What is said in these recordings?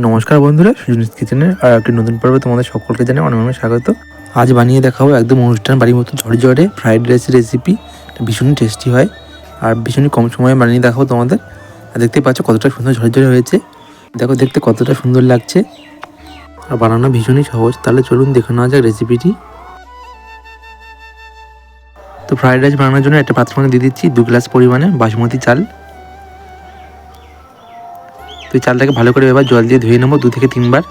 নমস্কার বন্ধুরা, সুজনিস কিচেনের আর একটি নতুন পর্বে তোমাদের সকলকে জানাই অনেক অনেক স্বাগত। আজ বানিয়ে দেখাবো একদম অনুষ্ঠান বাড়ির মতো ঝরঝরে ফ্রাইড রাইসের রেসিপি। ভীষণই টেস্টি হয় আর ভীষণই কম সময়ে বানিয়ে দেখাবো তোমাদের। আর দেখতে পাচ্ছ কতটা সুন্দর ঝরঝরে হয়েছে, দেখো দেখতে কতটা সুন্দর লাগছে আর বানানো ভীষণই সহজ। তাহলে চলুন দেখে নেওয়া যাক রেসিপিটি। তো ফ্রাইড রাইস বানানোর জন্য একটা পাত্রের মধ্যে দিয়ে দিচ্ছি 2 গ্লাস পরিমাণে বাসমতি চাল। তো এই চালটাকে ভালো করে এবার জল দিয়ে ধুয়ে নেবো 2 থেকে 3 বার।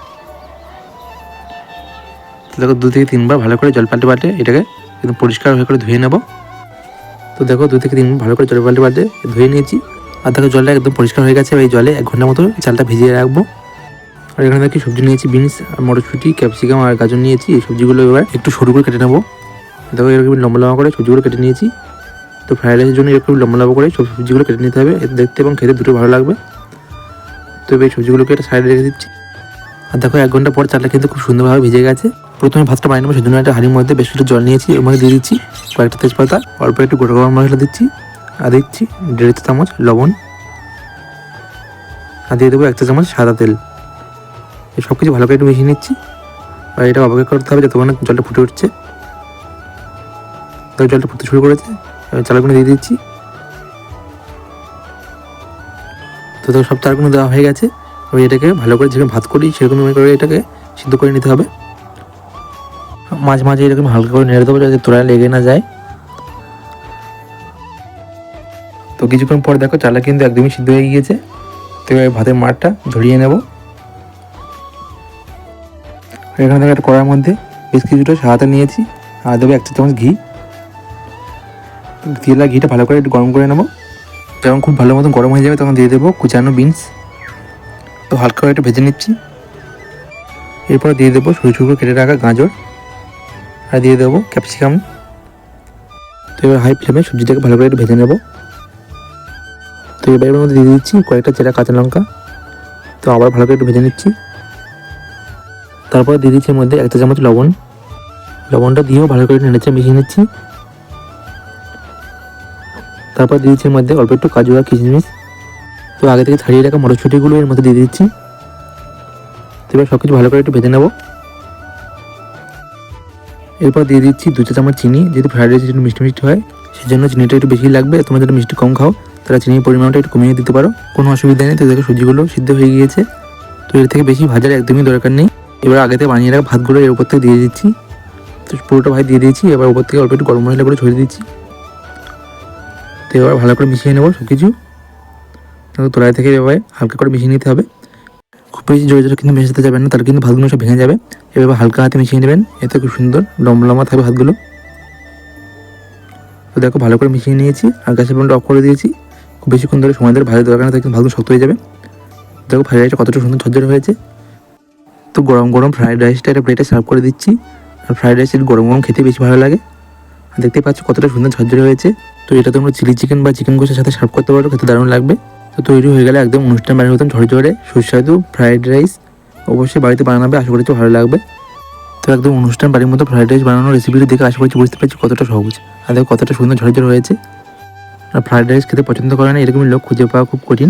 তো দেখো 2 থেকে 3 বার ভালো করে জল পাল্টে এটাকে একদম পরিষ্কার হয়ে করে ধুয়ে নেবো। তো দেখো 2 থেকে 3 বার ভালো করে জল পাল্টে ধুয়ে নিয়েছি। আর দেখো জলটা একদম পরিষ্কার হয়ে গেছে। এই জলে 1 ঘন্টা মতো চালটা ভিজিয়ে রাখবো। আর এখানে দেখি সবজি নিয়েছি, বিনস, মটরশুঁটি, ক্যাপসিকাম আর গাজর নিয়েছি। এই সবজিগুলো এবার একটু সরু করে কেটে নেবো। দেখো এরকম লম্বা লম্বা করে সবজিগুলো কেটে নিয়েছি। তো ফ্রাইড রাইসের জন্য এরকম লম্বা লম্বা করে সবজিগুলো কেটে নিতে হবে, এতে দেখতে এবং খেতে দুটো ভালো লাগবে। তো এই সবজিগুলোকে একটা সাইডে রেখে দিচ্ছি। আর দেখো 1 ঘন্টা পর চালটা কিন্তু খুব সুন্দরভাবে ভিজে গেছে। প্রথমে ভাতটা বানিয়ে নেবো, সেজন্য একটা হাঁড়ির মধ্যে বেশ কিছু জল নিয়েছি। এর মধ্যে দিয়ে দিচ্ছি কয়েকটা তেজপাতা, অল্প একটু গোটা গরম মশলা দিচ্ছি, আর দিচ্ছি 1.5 চামচ লবণ, আর দিয়ে দেবো 1 চা চামচ সাদা তেল। এই সব কিছু ভালো করে একটু মিশিয়ে নিচ্ছি। আর এটা অপেক্ষা করতে হবে যতক্ষণ জলটা ফুটে উঠছে। তো জলটা ফুটতে শুরু করেছে, চালগুলো দিয়ে দিচ্ছি। তো সব চালগুলো দেওয়া হয়ে গেছে। আমি এটাকে ভালো করে যেরকম ভাত করি সেরকম করে এটাকে সিদ্ধ করে নিতে হবে। মাঝে মাঝে এরকম হালকা করে নেড়ে দেবো যাতে তোড়ায় লেগে না যায়। তো কিছুক্ষণ পর দেখো চালটা কিন্তু একদমই সিদ্ধ হয়ে গিয়েছে। তো এবার ভাতের মাঠটা ঝরিয়ে নেব। এখানে দেখো একটা কড়ার মধ্যে বেশ কিছুটা সাদা তেল নিয়েছি, আর দেবো 1 চা চামচ ঘি। তেল আর ঘিটা ভালো করে একটু গরম করে নেবো। যখন খুব ভালো মতন গরম হয়ে যাবে তখন দিয়ে দেবো কুচানো বিনস। তো হালকা করে একটু ভেজে নিচ্ছি। এরপর দিয়ে দেবো সরু সরু করে কেটে রাখা গাজর, আর দিয়ে দেবো ক্যাপসিকাম। তো এবার হাই ফ্লেমে সবজিটাকে ভালো করে একটু ভেজে নেব। তো এবার এর মধ্যে দিয়ে দিচ্ছি কয়েকটা চেরা কাঁচা লঙ্কা। তো আবার ভালো করে একটু ভেজে নিচ্ছি। তারপর দিয়ে দিচ্ছি এর মধ্যে 1 চা চামচ লবণ। লবণটা দিয়েও ভালো করে নেড়েচে মিশিয়ে নিচ্ছি। তারপর দিয়ে দিচ্ছি এর মধ্যে অল্প একটু কাজু আর কিশমিশ। তো আগে থেকে ছাড়িয়ে রাখা মটরশুঁটিগুলো এর মধ্যে দিয়ে দিচ্ছি। তো এবার সব কিছু ভালো করে একটু ভেজে নেব। এরপর দিয়ে দিচ্ছি 2 চা চামচ চিনি। যেহেতু ফ্রাইড রাইস একটু মিষ্টি মিষ্টি হয় সেজন্য চিনিটা একটু বেশি লাগবে। তোমরা যারা মিষ্টি কম খাও তারা চিনির পরিমাণটা একটু কমিয়ে দিতে পারো, কোনো অসুবিধা নেই। তো দেখো সবজিগুলো সিদ্ধ হয়ে গিয়েছে। তো এর থেকে বেশি ভাজার একদমই দরকার নেই। এবার আগে থেকে বানিয়ে রাখা ভাতগুলো এর উপর থেকে দিয়ে দিচ্ছি। তো পুরোটা ভাত দিয়ে দিয়েছি। এবার উপর থেকে অল্প একটু গরম মশলা করে ছড়িয়ে দিচ্ছি। তো এবার ভালো করে মিশিয়ে নেবো সব কিছু। তোলায় থেকে এভাবে হালকা করে মিশিয়ে নিতে হবে। খুব বেশি জোরে জোরে কিন্তু মেশাতে যাবেন না, তাহলে কিন্তু ভাতগুলো সব ভেঙে যাবে। এভাবে হালকা হাতে মিশিয়ে নেবেন, এতে খুব সুন্দর লম্বা লম্বা থাকবে ভাতগুলো। তো দেখো ভালো করে মিশিয়ে নিয়েছি আর গ্যাসের ফ্লেমটা অফ করে দিয়েছি। খুব বেশিক্ষণ ধরে সময় ধরে ভাজার দরকার না, কিন্তু ভাতগুলো শক্ত হয়ে যাবে। দেখো ফ্রাইড রাইসটা কতটা সুন্দর ঝরঝরে হয়েছে। তো গরম গরম ফ্রাইড রাইসটা একটা প্লেটে সার্ভ করে দিচ্ছি। আর ফ্রাইড রাইস গরম গরম খেতে বেশি ভালো লাগে। আর দেখতে পাচ্ছ কতটা সুন্দর ঝরঝরে হয়েছে। তো এটা তোমরা চিলি চিকেন বা চিকেন কষার সাথে সার্ভ করতে পারো, খেতে দারুণ লাগবে। তো তৈরি হয়ে গেলে একদম অনুষ্ঠান বাড়ির মতন ঝরঝরে সুস্বাদু ফ্রাইড রাইস। অবশ্যই বাড়িতে বানাবে, আশা করছি ভালো লাগবে। তো একদম অনুষ্ঠান বাড়ির মতো ফ্রাইড রাইস বানানোর রেসিপিটি দেখে আশা করছি বুঝতে পারছি কতটা সহজ, আর দেখো কতটা সুন্দর ঝরঝরে হয়েছে। আর ফ্রাইড রাইস খেতে পছন্দ করে না এরকম লোক খুঁজে পাওয়া খুব কঠিন।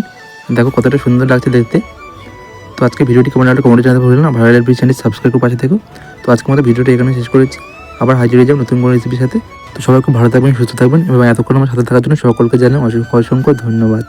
দেখো কতটা সুন্দর লাগছে দেখতে। তো আজকে ভিডিওটি কেমন লাগলো কমেন্টে জানাতে ভুলবেন না। ভালো লাগলে প্লিজ চ্যানেলটি সাবস্ক্রাইব করে পাশে থেকো। তো আজকের মতো ভিডিওটা এখানে শেষ করেছি। আবার হাজির হয়ে যাও নতুন কোনো রেসিপির সাথে। তো সবাই খুব ভালো থাকবেন, সুস্থ থাকবেন এবং এতক্ষণ আমার সাথে থাকার জন্য সকলকে জানাই অসংখ্য ধন্যবাদ।